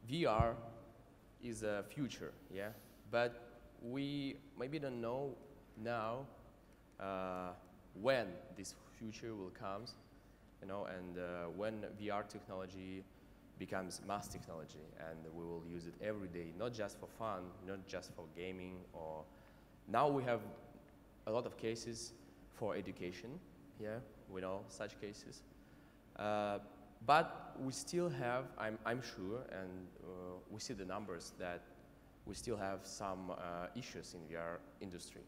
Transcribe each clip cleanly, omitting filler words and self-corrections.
VR is a future, yeah, but we maybe don't know now when this future will come, you know, and when VR technology becomes mass technology, and we will use it every day, not just for fun, not just for gaming, or now we have a lot of cases for education, yeah, we know such cases. But we still have, I'm sure, and we see the numbers that we still have some issues in VR industry.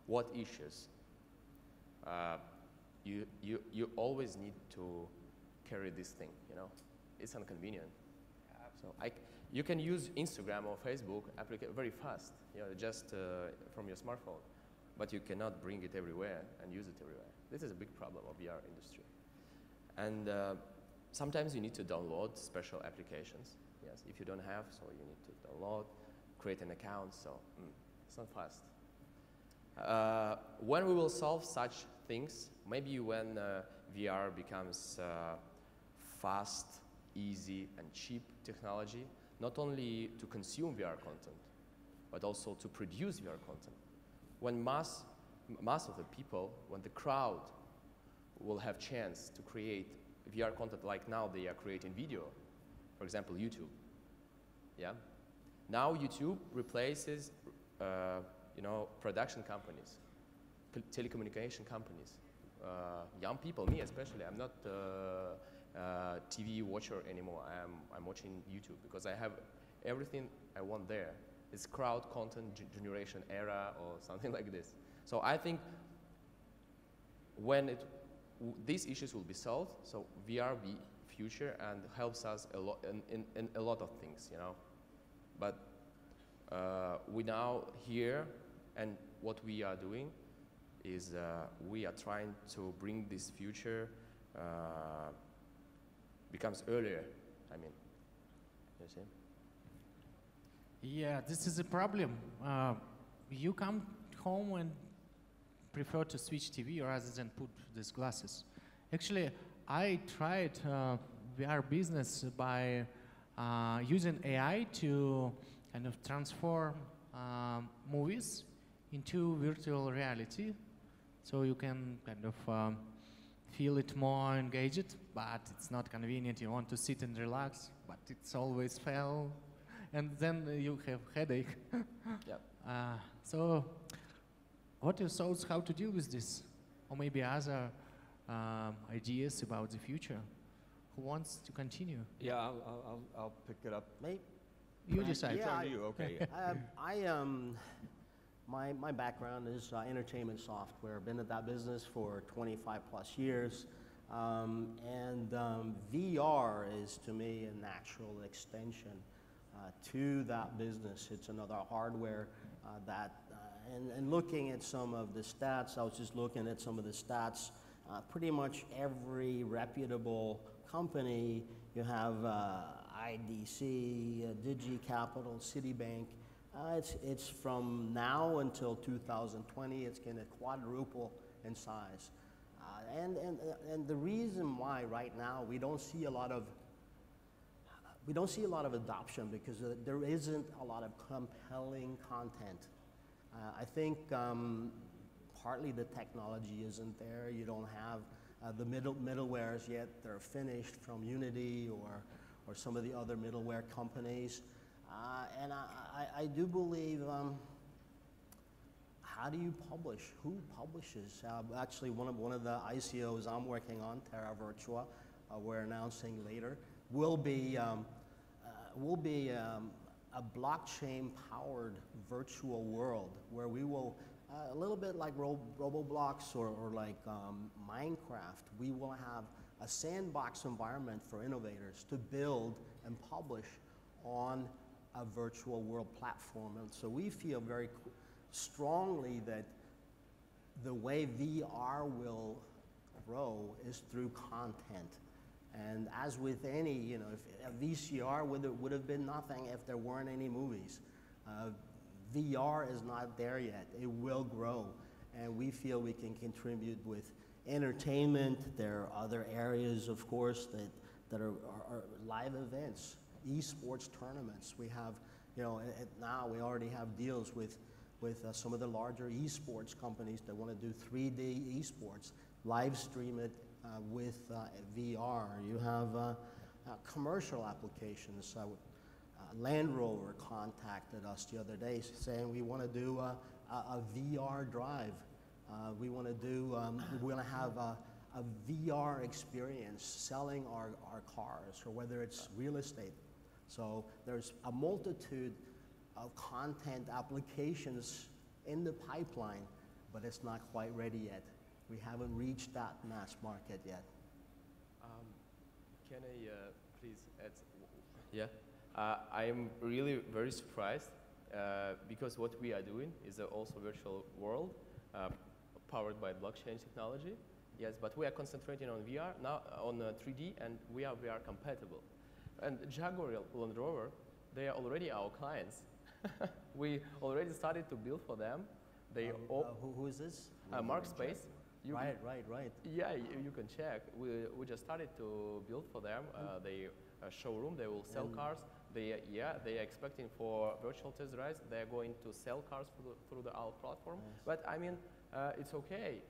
What issues? You always need to carry this thing, you know. It's inconvenient. So you can use Instagram or Facebook very fast, you know, just from your smartphone, but you cannot bring it everywhere and use it everywhere. This is a big problem of VR industry. And sometimes you need to download special applications. Yes, if you don't have, so you need to download, create an account, so it's not fast. When we will solve such things, maybe when VR becomes fast, easy, and cheap technology, not only to consume VR content, but also to produce VR content. When mass of the people, when the crowd will have chance to create VR content like now they are creating video, for example, YouTube. Yeah. Now YouTube replaces, you know, production companies, telecommunication companies. Young people, me especially, I'm not TV watcher anymore. I'm watching YouTube because I have everything I want there. It's crowd content generation era or something like this. So I think when these issues will be solved, so VR be future and helps us a lot in a lot of things, you know. But we now here, and what we are doing is we are trying to bring this future becomes earlier. I mean, you see? Yeah, this is a problem. You come home and prefer to switch TV rather than put these glasses. Actually, I tried VR business by using AI to kind of transform movies into virtual reality, so you can kind of feel it more engaged, but it's not convenient. You want to sit and relax, but it's always fail, and then you have headache. Yep. So what are your thoughts how to deal with this? Or maybe other ideas about the future? Who wants to continue? Yeah, I'll pick it up. You decide. Yeah, you, okay. My background is entertainment software. Been in that business for 25 plus years. VR is, to me, a natural extension to that business. It's another hardware and looking at some of the stats, I was just looking at some of the stats, pretty much every reputable company, you have IDC, DigiCapital, Citibank, it's from now until 2020, it's going to quadruple in size. And the reason why right now we don't see a lot of adoption because there isn't a lot of compelling content. I think partly the technology isn't there. You don't have the middlewares yet. They're finished from Unity or some of the other middleware companies. And I do believe, how do you publish? Who publishes? Actually, one of the ICOs I'm working on, Terra Virtua, we're announcing later, will be a blockchain-powered virtual world where we will, a little bit like Roblox or like Minecraft, we will have a sandbox environment for innovators to build and publish on a virtual world platform. And so we feel very strongly that the way VR will grow is through content. And as with any, you know, if a VCR would have been nothing if there weren't any movies. VR is not there yet. It will grow. And we feel we can contribute with entertainment. There are other areas, of course, that are live events. esports tournaments. We have, now we already have deals with some of the larger esports companies that want to do 3D esports, live stream it with VR. You have commercial applications. Land Rover contacted us the other day saying we want to do a VR drive. We want to have a VR experience selling our cars, or whether it's real estate. So there's a multitude of content applications in the pipeline, but it's not quite ready yet. We haven't reached that mass market yet. Can I please add? Yeah, I am really very surprised because what we are doing is also virtual world powered by blockchain technology. Yes, but we are concentrating on VR now, on 3D, and we are VR compatible. And Jaguar Land Rover, they are already our clients. We already started to build for them. They who is this? Mark Space. Right. Yeah, you can check. We just started to build for them. They showroom. They will sell cars. They are expecting for virtual test drives. They are going to sell cars through our platform. Yes. But I mean, it's okay.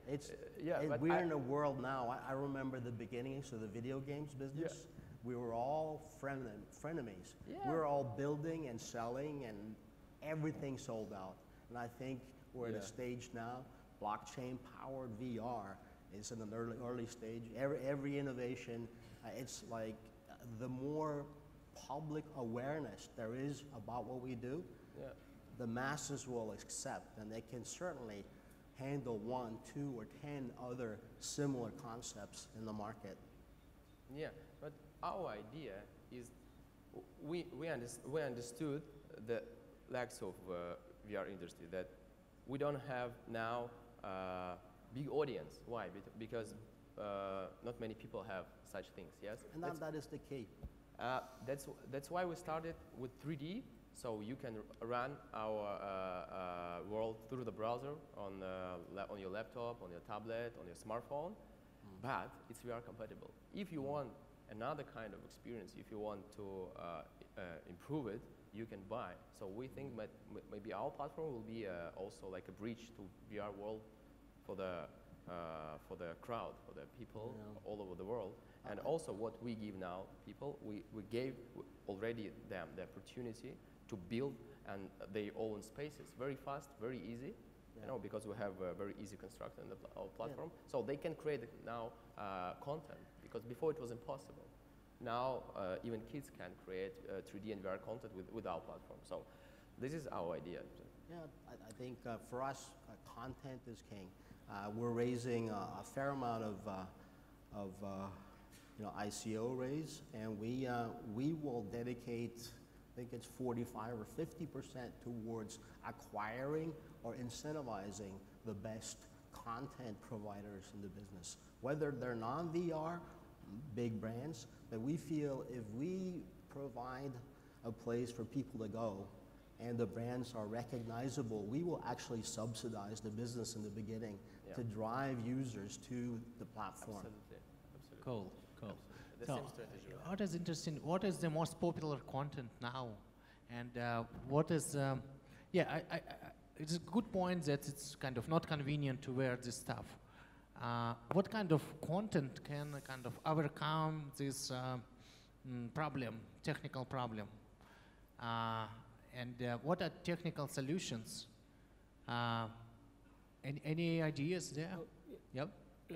We're in a world now. I remember the beginnings of the video games business. Yeah. We were all frenemies. Yeah. We were all building and selling, and everything sold out. And I think we're at a stage now. Blockchain-powered VR is in an early stage. Every innovation, it's like the more public awareness there is about what we do, the masses will accept, and they can certainly handle 1, 2, or 10 other similar concepts in the market. Yeah, but our idea is we understood the lacks of VR industry, that we don't have now big audience. Why? Because not many people have such things. Yes, and that is the key. That's why we started with 3D, so you can run our world through the browser on your laptop, on your tablet, on your smartphone, but it's VR compatible. If you want another kind of experience, if you want to improve it, you can buy. So we think maybe our platform will be also like a bridge to VR world for the crowd, for the people all over the world. And also what we give now people, we gave already them the opportunity to build and their own spaces very fast, very easy, because we have a very easy construction in our platform. So they can create now content, because before it was impossible. Now even kids can create 3D and VR content with our platform. So this is our idea. Yeah, I think for us, content is king. We're raising a fair amount of ICO raise, and we will dedicate, I think it's 45 or 50% towards acquiring or incentivizing the best content providers in the business, whether they're non-VR, big brands, but we feel if we provide a place for people to go and the brands are recognizable, we will actually subsidize the business in the beginning to drive users to the platform. Absolutely. Cool. Absolutely. The same strategy. What is interesting, what is the most popular content now? And what is, it's a good point that it's kind of not convenient to wear this stuff. What kind of content can kind of overcome this problem, technical problem? And what are technical solutions? Any ideas there? Yep.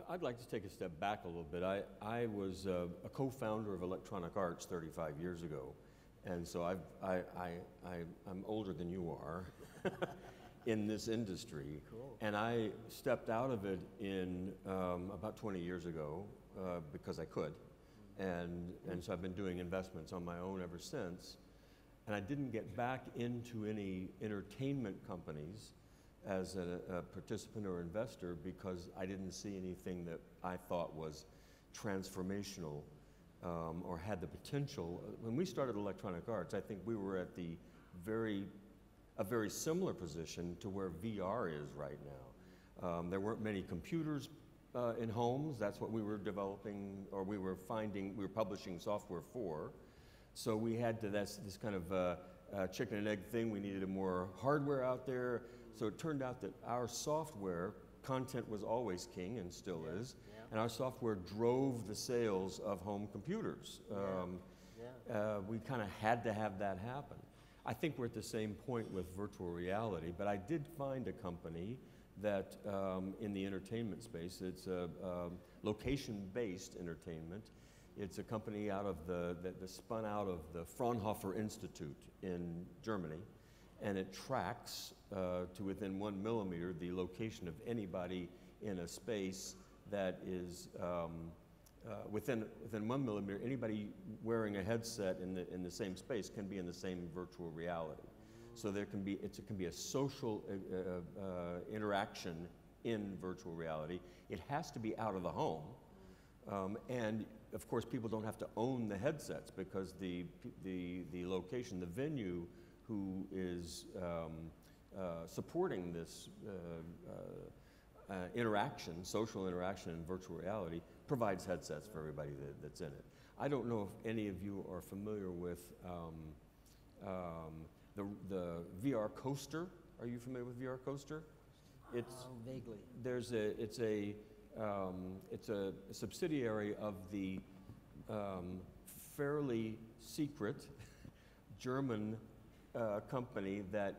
I'd like to take a step back a little bit. I was a co-founder of Electronic Arts 35 years ago, and so I'm older than you are in this industry. Cool. And I stepped out of it in about 20 years ago because I could, and so I've been doing investments on my own ever since. And I didn't get back into any entertainment companies as a participant or investor because I didn't see anything that I thought was transformational or had the potential. When we started Electronic Arts, I think we were at a very similar position to where VR is right now. There weren't many computers in homes. That's what we were developing, or we were publishing software for. So we had to, that's this kind of chicken and egg thing. We needed more hardware out there. So it turned out that our software, content was always king and still is, and our software drove the sales of home computers. We kind of had to have that happen. I think we're at the same point with virtual reality, but I did find a company that in the entertainment space, it's a location-based entertainment. It's a company out of that spun out of the Fraunhofer Institute in Germany, and it tracks to within 1 millimeter the location of anybody in a space that is within 1 millimeter. Anybody wearing a headset in the same space can be in the same virtual reality. So there can be it can be a social interaction in virtual reality. It has to be out of the home, and of course people don't have to own the headsets because the location, the venue, who is supporting this interaction, social interaction in virtual reality, provides headsets for everybody that's in it. I don't know if any of you are familiar with the VR coaster. Are you familiar with VR coaster? It's vaguely. It's a subsidiary of the fairly secret German company that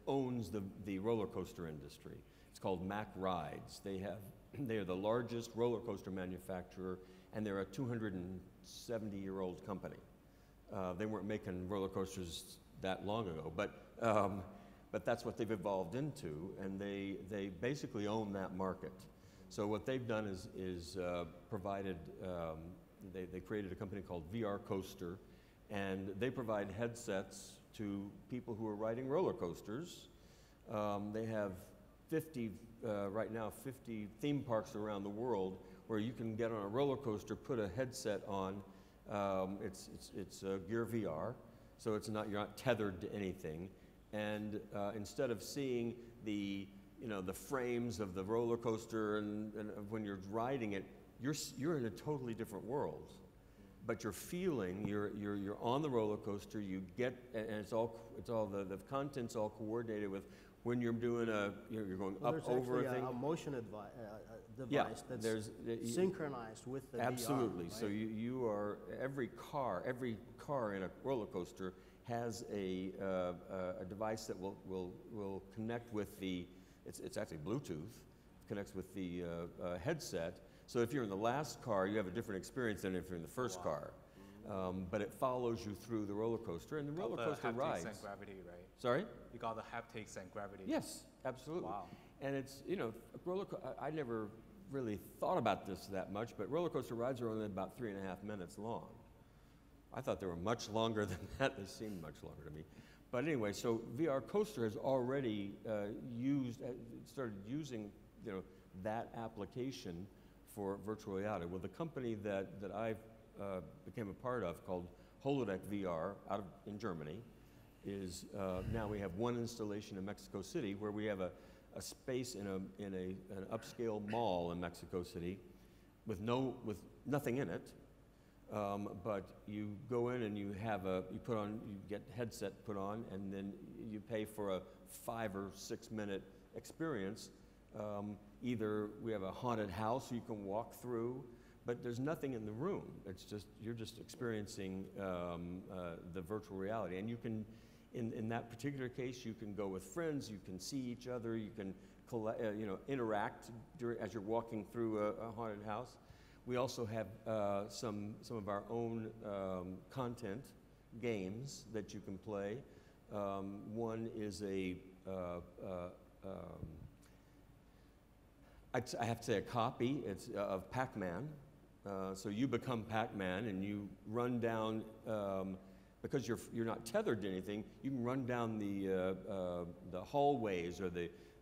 owns the roller coaster industry. It's called Mack Rides. They are the largest roller coaster manufacturer, and they're a 270-year-old company. They weren't making roller coasters that long ago, but that's what they've evolved into, and they basically own that market. So what they've done is provided, they created a company called VR Coaster, and they provide headsets to people who are riding roller coasters. They have 50, right now, 50 theme parks around the world where you can get on a roller coaster, put a headset on. It's Gear VR, so you're not tethered to anything. And instead of seeing the frames of the roller coaster and when you're riding it, you're in a totally different world. But you're feeling, you're on the roller coaster, you get, and it's all the content's all coordinated with when you're doing you're going up over a thing. There's a motion device that's synchronized with the absolutely. VR, right? So you are, every car in a roller coaster has a device that will connect with it's actually Bluetooth, connects with the headset. So if you're in the last car, you have a different experience than if you're in the first car. But it follows you through the roller coaster, and the roller coaster rides. Haptics and gravity, right? Sorry? You got the haptics and gravity. Yes, absolutely. Wow. And it's, I never really thought about this that much, but roller coaster rides are only about 3.5 minutes long. I thought they were much longer than that. They seemed much longer to me. But anyway, so VR Coaster has already started using, that application for virtual reality. Well, the company that I became a part of, called Holodeck VR, in Germany, is now we have one installation in Mexico City where we have a space in an upscale mall in Mexico City with nothing in it. But you go in and you get headset put on, and then you pay for a 5 or 6 minute experience. Either we have a haunted house you can walk through, but there's nothing in the room. You're just experiencing the virtual reality, and you can, in that particular case, you can go with friends, you can see each other, you can interact as you're walking through a haunted house. We also have some of our own content, games that you can play. One is I have to say a copy. It's of Pac-Man. So you become Pac-Man and you run down, because you're not tethered to anything. You can run down the hallways or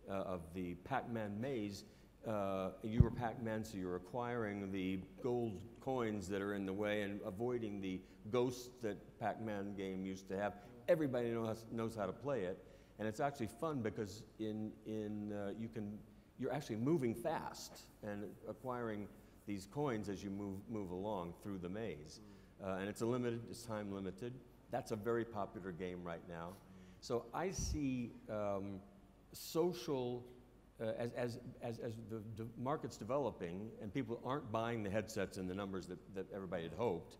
of the Pac-Man maze. You were Pac-Man, so you're acquiring the gold coins that are in the way and avoiding the ghosts that Pac-Man game used to have. Everybody knows how to play it, and it's actually fun because you're actually moving fast and acquiring these coins as you move along through the maze. And it's time limited. That's a very popular game right now. So I see social, as the market's developing and people aren't buying the headsets in the numbers that everybody had hoped,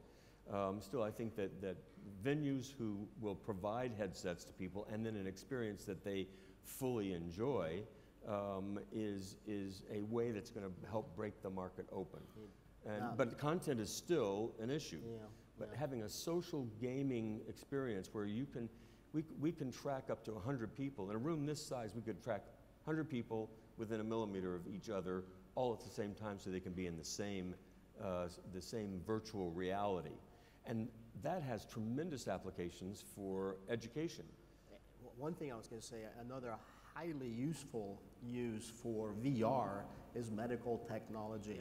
still I think that venues who will provide headsets to people and then an experience that they fully enjoy is a way that's going to help break the market open. But content is still an issue. But having a social gaming experience where we can track up to 100 people. In a room this size, we could track 100 people within a millimeter of each other all at the same time so they can be in the same virtual reality. And that has tremendous applications for education. One thing I was going to say, another highly useful use for VR is medical technology.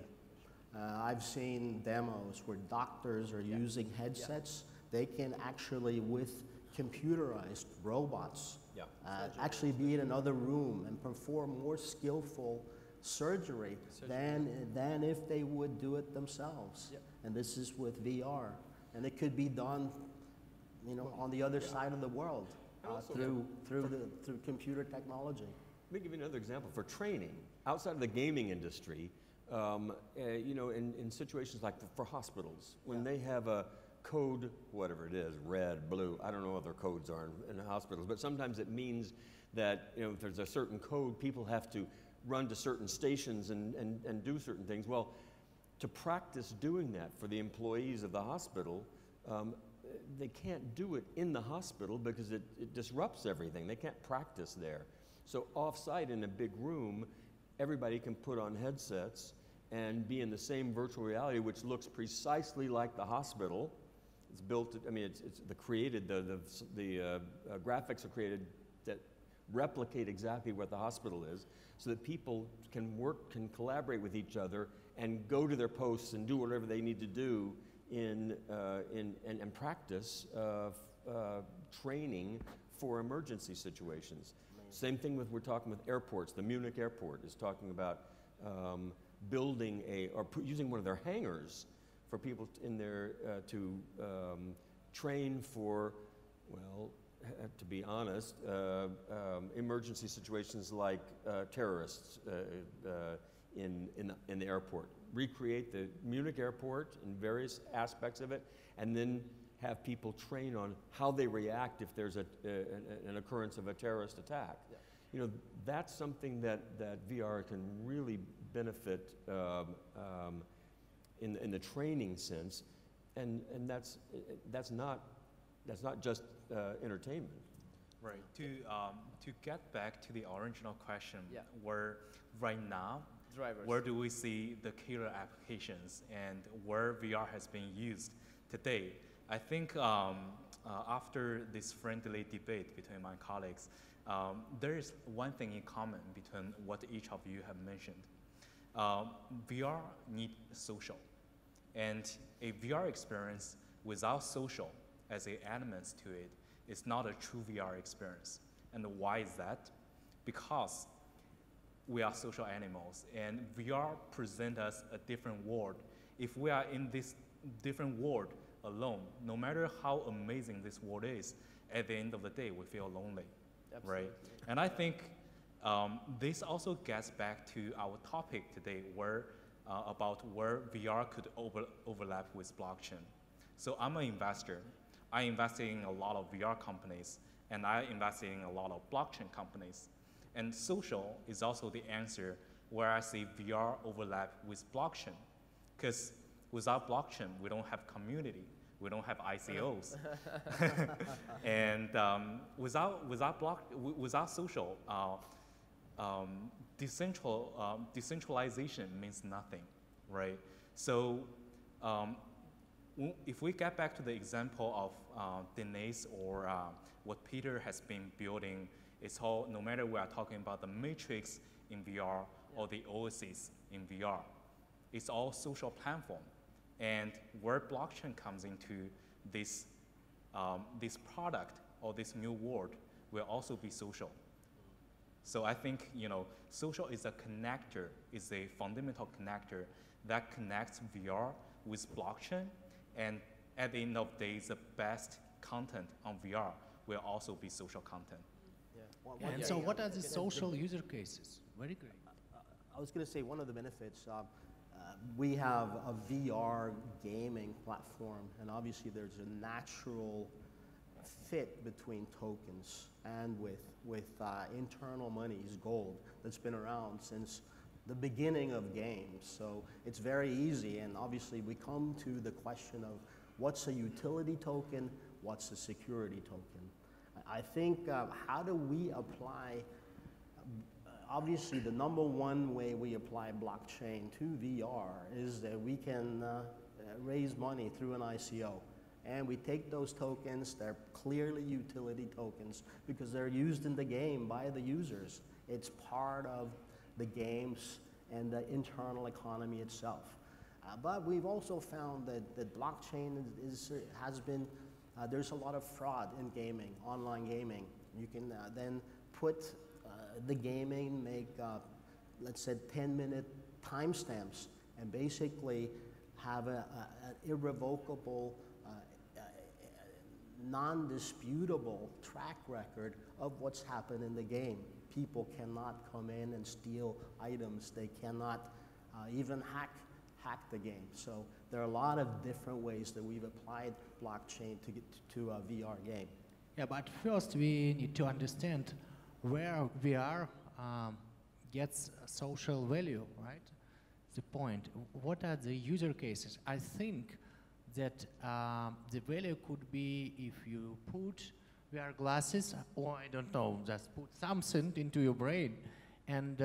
I've seen demos where doctors are using headsets. They can actually, with computerized robots, actually be in another room and perform more skillful surgery than if they would do it themselves. And this is with VR. And it could be done, on the other side of the world through computer technology. Let me give you another example for training. Outside of the gaming industry, in situations like for hospitals, when they have a code, whatever it is, red, blue, I don't know what their codes are in hospitals, but sometimes it means that if there's a certain code, people have to run to certain stations and do certain things. Well, to practice doing that for the employees of the hospital, they can't do it in the hospital because it disrupts everything. They can't practice there. So off-site in a big room, everybody can put on headsets and be in the same virtual reality, which looks precisely like the hospital. It's built, the graphics are created that replicate exactly what the hospital is, so that people can collaborate with each other and go to their posts and do whatever they need to do and practice training for emergency situations. Same thing we're talking with airports. The Munich airport is talking about building using one of their hangars for people in there to train for, well, to be honest, emergency situations like terrorists in the airport. Recreate the Munich airport and various aspects of it, and then have people train on how they react if there's an occurrence of a terrorist attack. That's something that VR can really benefit in the training sense, and that's not just entertainment. Right. To get back to the original question, where right now, where do we see the killer applications and where VR has been used today? I think after this friendly debate between my colleagues, there is one thing in common between what each of you have mentioned. VR needs social, and a VR experience without social as an element to it is not a true VR experience. And why is that? Because we are social animals, and VR presents us a different world. If we are in this different world alone, no matter how amazing this world is, at the end of the day, we feel lonely, right? And I think this also gets back to our topic today, about where VR could overlap with blockchain. So I'm an investor. I invest in a lot of VR companies, and I invest in a lot of blockchain companies. And social is also the answer where I see VR overlap with blockchain. Because without blockchain, we don't have community. We don't have ICOs. And without social, decentralization means nothing, right? So if we get back to the example of Denise or what Peter has been building, it's all, no matter we are talking about the matrix in VR or the Oasis in VR, it's all social platform. And where blockchain comes into this product or this new world will also be social. So I think social is a connector, is a fundamental connector that connects VR with blockchain, and at the end of the day, the best content on VR will also be social content. Yeah. And so what are the social user cases? Very great. I was going to say one of the benefits, we have a VR gaming platform, and obviously there's a natural fit between tokens and with internal monies, gold, that's been around since the beginning of games. So it's very easy, and obviously we come to the question of what's a utility token, what's a security token. I think how do we apply, obviously the #1 way we apply blockchain to VR is that we can raise money through an ICO. And we take those tokens, they're clearly utility tokens because they're used in the game by the users. It's part of the games and the internal economy itself. But we've also found that blockchain has been, there's a lot of fraud in gaming, online gaming. You can then put the gaming, make, let's say, 10-minute timestamps and basically have an irrevocable, non-disputable track record of what's happened in the game. People cannot come in and steal items. They cannot even hack the game. So there are a lot of different ways that we've applied blockchain to get to a VR game. Yeah, but first we need to understand where VR gets social value, right? The point. What are the user cases? I think that the value could be if you put VR glasses, or I don't know, just put something into your brain, and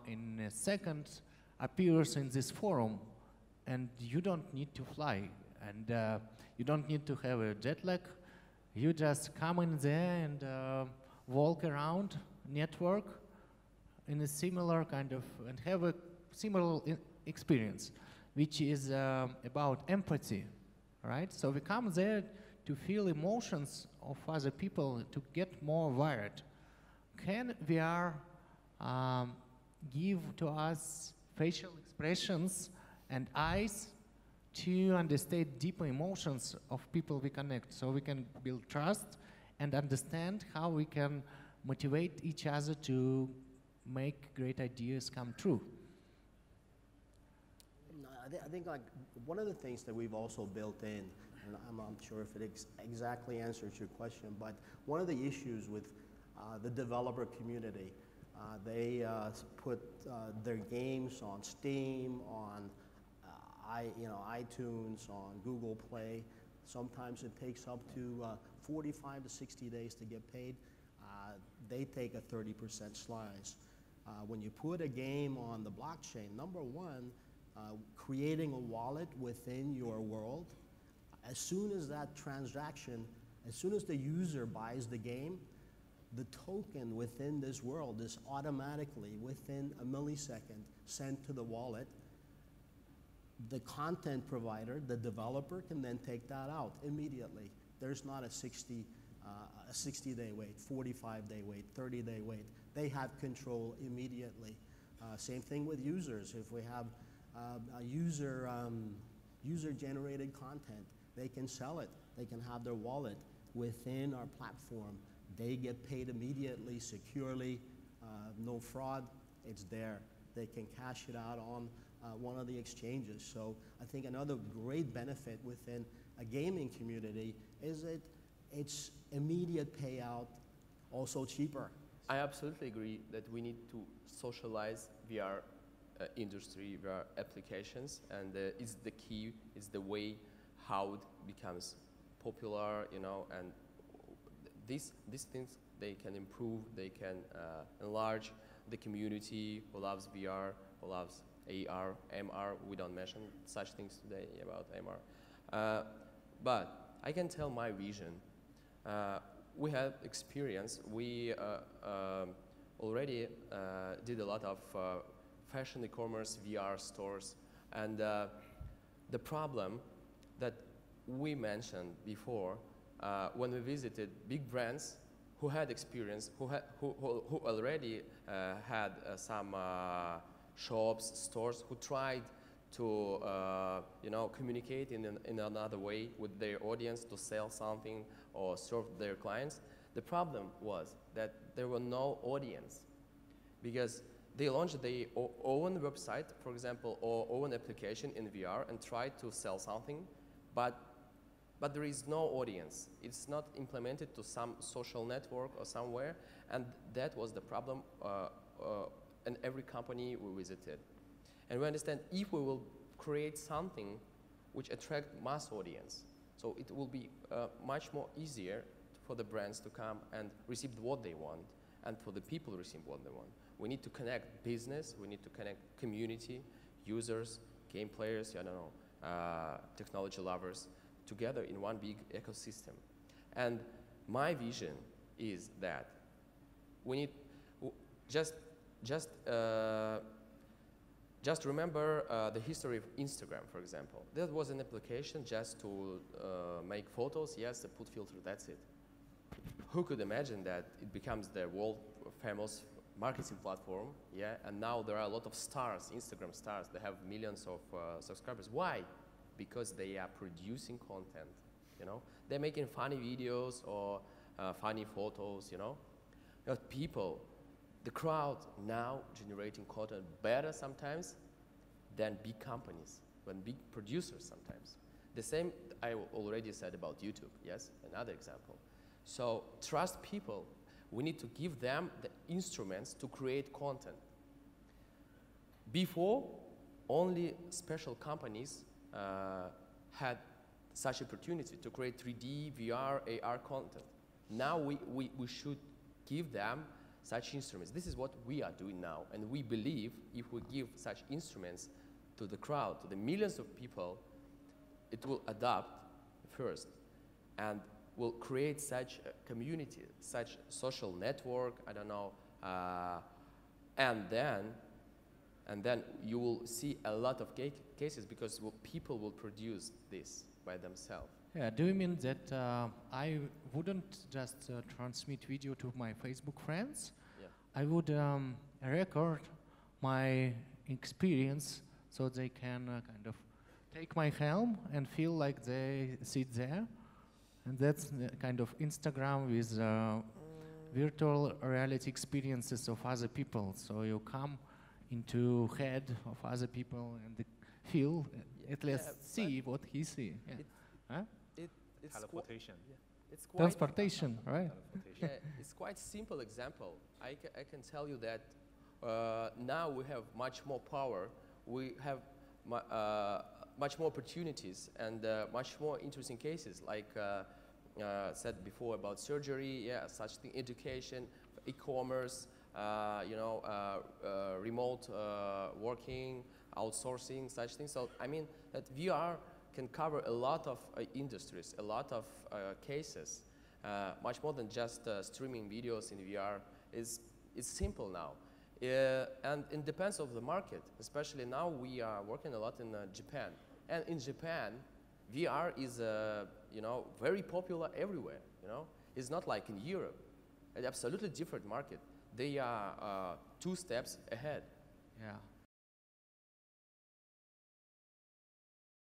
in a second appears in this forum, and you don't need to fly, and you don't need to have a jet lag. You just come in there and walk around network in a similar kind of, and have a similar experience, which is about empathy. Right? So we come there to feel emotions of other people, to get more wired. Can VR give to us facial expressions and eyes to understand deeper emotions of people we connect, so we can build trust and understand how we can motivate each other to make great ideas come true? I think like one of the things that we've also built in, and I'm not sure if it exactly answers your question, but one of the issues with the developer community, they put their games on Steam, on iTunes, on Google Play. Sometimes it takes up to 45 to 60 days to get paid. They take a 30% slice. When you put a game on the blockchain, #1, creating a wallet within your world, as soon as that transaction, as soon as the user buys the game, the token within this world is automatically, within a millisecond, sent to the wallet. The content provider, the developer, can then take that out immediately. There's not a 60-day wait, 45-day wait, 30-day wait. They have control immediately. Same thing with users. If we have user-generated content, they can sell it. They can have their wallet within our platform. They get paid immediately, securely, no fraud. It's there. They can cash it out on one of the exchanges. So I think another great benefit within a gaming community is that it's immediate payout, also cheaper. I absolutely agree that we need to socialize VR industry, VR applications, and it's the key, it's the way how it becomes popular, and these things, they can improve, they can enlarge the community who loves VR, who loves AR, MR. We don't mention such things today about MR. But I can tell my vision. We have experience. We already did a lot of fashion e-commerce VR stores, and the problem that we mentioned before when we visited big brands who had experience, who already had some shops, stores, who tried to communicate in another way with their audience, to sell something or serve their clients. The problem was that there were no audience, because they launched their own website, for example, or own application in VR and tried to sell something, but there is no audience. It's not implemented to some social network or somewhere, and that was the problem in every company we visited. And we understand if we will create something which attract mass audience, so it will be much more easier for the brands to come and receive what they want, and for the people to receive what they want. We need to connect business, we need to connect community, users, game players, I don't know, technology lovers, together in one big ecosystem. And my vision is that we need just remember the history of Instagram, for example. That was an application just to make photos, yes, put filter, that's it. Who could imagine that it becomes the world famous marketing platform, yeah? And now there are a lot of stars, Instagram stars, they have millions of subscribers. Why? Because they are producing content, you know? They're making funny videos or funny photos, you know? People, the crowd now generating content better sometimes than big companies, than big producers sometimes. The same I already said about YouTube, yes, another example. So trust people. We need to give them the instruments to create content. Before, only special companies had such opportunity to create 3D, VR, AR content. Now we should give them such instruments. This is what we are doing now, and we believe if we give such instruments to the crowd, to the millions of people, it will adapt first and will create such a community, such social network, I don't know, and then you will see a lot of cases because people will produce this by themselves. Yeah, do you mean that I wouldn't just transmit video to my Facebook friends? Yeah. I would record my experience so they can kind of take my helm and feel like they sit there. And that's the kind of Instagram with virtual reality experiences of other people. So you come into head of other people and feel, at least see what he see. Yeah. It's teleportation. It's quite transportation, right? Yeah, it's quite simple example. I can tell you that now we have much more power. We have much more opportunities and much more interesting cases, like said before about surgery, yeah, such thing, education, e-commerce, remote working, outsourcing, such things. So I mean that VR can cover a lot of industries, a lot of cases, much more than just streaming videos in VR. It's simple now. And it depends on the market, especially now we are working a lot in Japan. And in Japan, VR is very popular everywhere, you know. It's not like in Europe. An absolutely different market. They are 2 steps ahead. Yeah.